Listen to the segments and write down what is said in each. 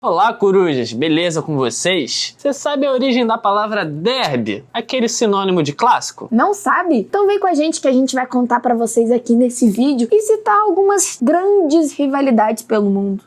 Olá, corujas! Beleza com vocês? Você sabe a origem da palavra derby? Aquele sinônimo de clássico? Não sabe? Então vem com a gente que a gente vai contar pra vocês aqui nesse vídeo e citar algumas grandes rivalidades pelo mundo.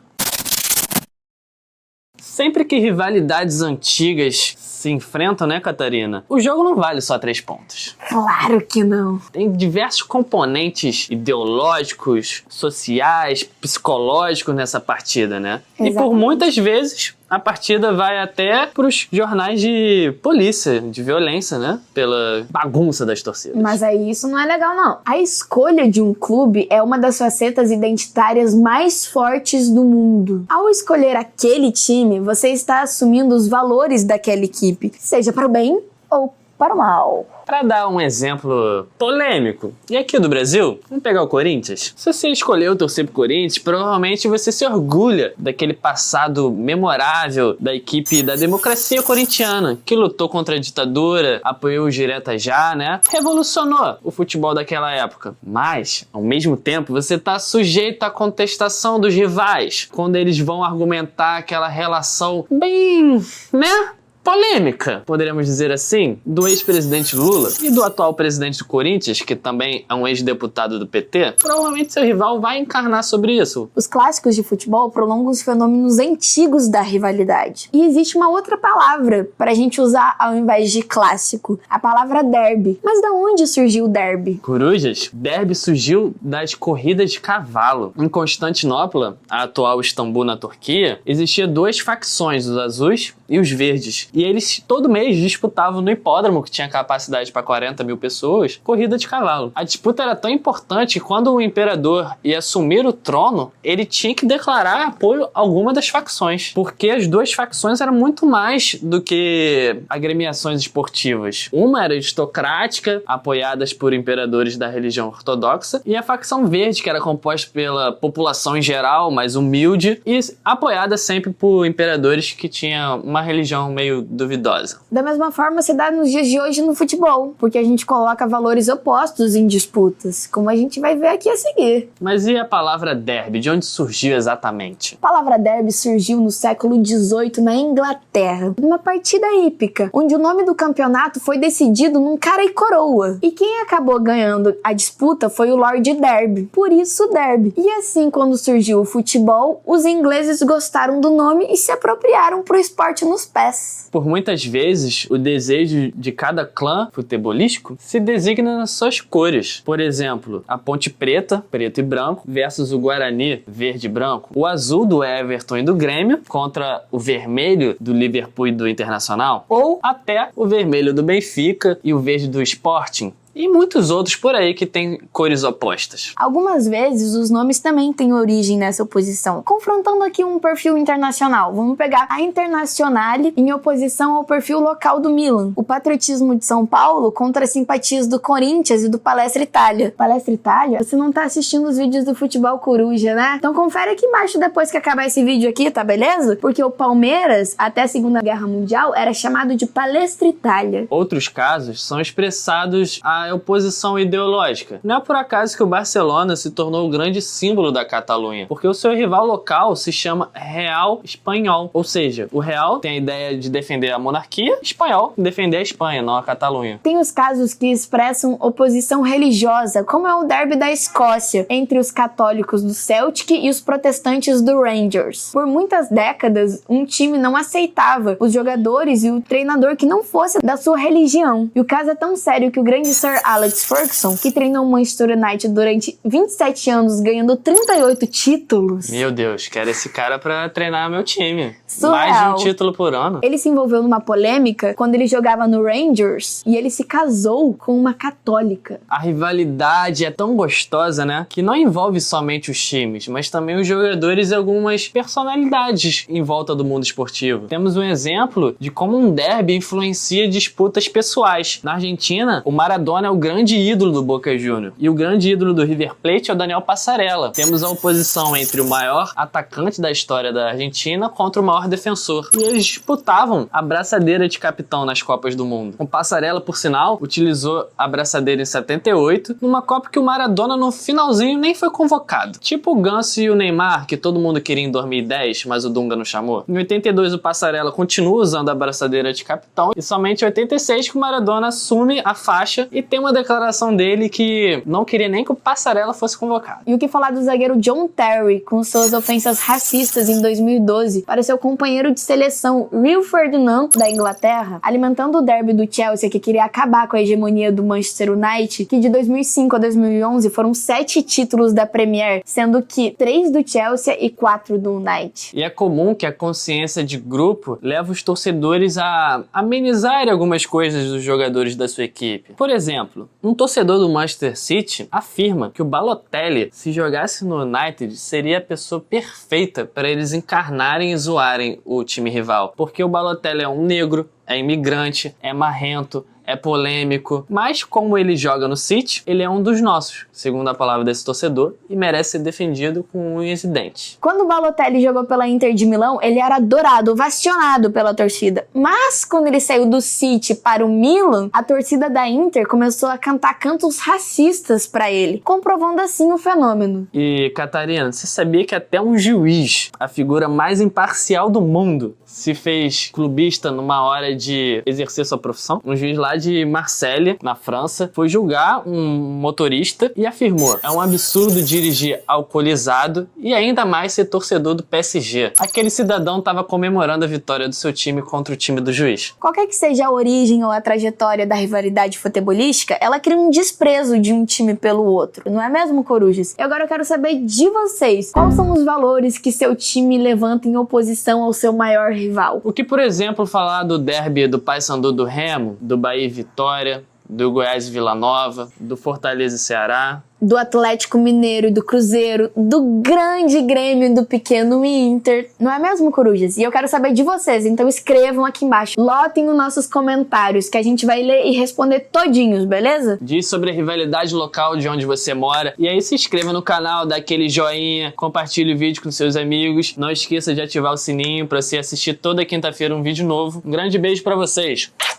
Sempre que rivalidades antigas se enfrentam, né, Catarina? O jogo não vale só 3 pontos. Claro que não. Tem diversos componentes ideológicos, sociais, psicológicos nessa partida, né? Exatamente. E por muitas vezes a partida vai até pros jornais de polícia, de violência, né? Pela bagunça das torcidas. Mas aí isso não é legal, não. A escolha de um clube é uma das facetas identitárias mais fortes do mundo. Ao escolher aquele time, você está assumindo os valores daquela equipe, seja para o bem ou para o mal. Para dar um exemplo polêmico, e aqui do Brasil, vamos pegar o Corinthians? Se você escolheu torcer pro Corinthians, provavelmente você se orgulha daquele passado memorável da equipe da democracia corintiana, que lutou contra a ditadura, apoiou os Direta Já, né? Revolucionou o futebol daquela época. Mas, ao mesmo tempo, você tá sujeito à contestação dos rivais, quando eles vão argumentar aquela relação bem, né? Polêmica, poderíamos dizer assim, do ex-presidente Lula e do atual presidente do Corinthians, que também é um ex-deputado do PT, provavelmente seu rival vai encarnar sobre isso. Os clássicos de futebol prolongam os fenômenos antigos da rivalidade. E existe uma outra palavra pra gente usar ao invés de clássico, a palavra derby. Mas da onde surgiu o derby? Corujas, derby surgiu das corridas de cavalo. Em Constantinopla, a atual Istambul na Turquia, existia 2 facções, os azuis e os verdes. E eles todo mês disputavam no hipódromo, que tinha capacidade para 40 mil pessoas, corrida de cavalo. A disputa era tão importante que quando o imperador ia assumir o trono, ele tinha que declarar apoio a alguma das facções, porque as 2 facções eram muito mais do que agremiações esportivas. Uma era aristocrática, apoiadas por imperadores da religião ortodoxa, e a facção verde, que era composta pela população em geral, mais humilde, e apoiada sempre por imperadores que tinham uma religião meio duvidosa. Da mesma forma se dá nos dias de hoje no futebol, porque a gente coloca valores opostos em disputas, como a gente vai ver aqui a seguir. Mas e a palavra derby? De onde surgiu exatamente? A palavra derby surgiu no século XVIII na Inglaterra, numa partida hípica, onde o nome do campeonato foi decidido num cara e coroa. E quem acabou ganhando a disputa foi o Lord Derby, por isso derby. E assim, quando surgiu o futebol, os ingleses gostaram do nome e se apropriaram pro esporte nos pés. Por muitas vezes, o desejo de cada clã futebolístico se designa nas suas cores. Por exemplo, a Ponte Preta, preto e branco, versus o Guarani, verde e branco. O azul do Everton e do Grêmio contra o vermelho do Liverpool e do Internacional. Ou até o vermelho do Benfica e o verde do Sporting. E muitos outros por aí que têm cores opostas. Algumas vezes os nomes também têm origem nessa oposição. Confrontando aqui um perfil internacional, vamos pegar a Internazionale em oposição ao perfil local do Milan. O patriotismo de São Paulo contra as simpatias do Corinthians e do Palestra Itália. Palestra Itália? Você não tá assistindo os vídeos do Futebol Coruja, né? Então confere aqui embaixo depois que acabar esse vídeo aqui, tá beleza? Porque o Palmeiras, até a Segunda Guerra Mundial, era chamado de Palestra Itália. Outros casos são expressados a oposição ideológica. Não é por acaso que o Barcelona se tornou o grande símbolo da Catalunha, porque o seu rival local se chama Real Espanhol, ou seja, o Real tem a ideia de defender a monarquia, espanhol defender a Espanha, não a Catalunha. Tem os casos que expressam oposição religiosa, como é o derby da Escócia, entre os católicos do Celtic e os protestantes do Rangers. Por muitas décadas, um time não aceitava os jogadores e o treinador que não fosse da sua religião. E o caso é tão sério que o grande Sir Alex Ferguson, que treinou o Manchester United durante 27 anos, ganhando 38 títulos. Meu Deus, quero esse cara pra treinar meu time. Surreal. Mais de um título por ano. Ele se envolveu numa polêmica quando ele jogava no Rangers e ele se casou com uma católica. A rivalidade é tão gostosa, né? Que não envolve somente os times, mas também os jogadores e algumas personalidades em volta do mundo esportivo. Temos um exemplo de como um derby influencia disputas pessoais. Na Argentina, o Maradona Maradona é o grande ídolo do Boca Juniors e o grande ídolo do River Plate é o Daniel Passarella. Temos a oposição entre o maior atacante da história da Argentina contra o maior defensor. E eles disputavam a braçadeira de capitão nas Copas do Mundo. O Passarella, por sinal, utilizou a braçadeira em 78, numa Copa que o Maradona no finalzinho nem foi convocado. Tipo o Ganso e o Neymar, que todo mundo queria em 2010, mas o Dunga não chamou. Em 82 o Passarella continua usando a braçadeira de capitão e somente em 86 que o Maradona assume a faixa e tem uma declaração dele que não queria nem que o Passarella fosse convocado. E o que falar do zagueiro John Terry, com suas ofensas racistas em 2012 para seu companheiro de seleção Rio Ferdinand da Inglaterra, alimentando o derby do Chelsea que queria acabar com a hegemonia do Manchester United, que de 2005 a 2011 foram 7 títulos da Premier, sendo que 3 do Chelsea e 4 do United. E é comum que a consciência de grupo leve os torcedores a amenizarem algumas coisas dos jogadores da sua equipe. Por exemplo, um torcedor do Manchester City afirma que o Balotelli, se jogasse no United, seria a pessoa perfeita para eles encarnarem e zoarem o time rival. Porque o Balotelli é um negro, é imigrante, é marrento, é polêmico, mas como ele joga no City, ele é um dos nossos, segundo a palavra desse torcedor, e merece ser defendido com unhas e dentes. Quando o Balotelli jogou pela Inter de Milão, ele era adorado, ovacionado pela torcida. Mas quando ele saiu do City para o Milan, a torcida da Inter começou a cantar cantos racistas para ele, comprovando assim o fenômeno. E, Catarina, você sabia que até um juiz, a figura mais imparcial do mundo, se fez clubista numa hora de exercer sua profissão? Um juiz lá de Marselha, na França, foi julgar um motorista e afirmou: é um absurdo dirigir alcoolizado e ainda mais ser torcedor do PSG. Aquele cidadão estava comemorando a vitória do seu time contra o time do juiz. Qualquer que seja a origem ou a trajetória da rivalidade futebolística, ela cria um desprezo de um time pelo outro, não é mesmo, corujas? E agora eu quero saber de vocês, quais são os valores que seu time levanta em oposição ao seu maior rival? O que, por exemplo, falar do derby do Paysandu do Remo, do Bahia e Vitória, do Goiás e Vila Nova, do Fortaleza e Ceará, do Atlético Mineiro e do Cruzeiro, do grande Grêmio e do pequeno Inter, não é mesmo, corujas? E eu quero saber de vocês, então escrevam aqui embaixo, lotem os nossos comentários, que a gente vai ler e responder todinhos, beleza? Diz sobre a rivalidade local de onde você mora, e aí se inscreva no canal, dá aquele joinha, compartilhe o vídeo com seus amigos, não esqueça de ativar o sininho para você assistir toda quinta-feira um vídeo novo. Um grande beijo para vocês!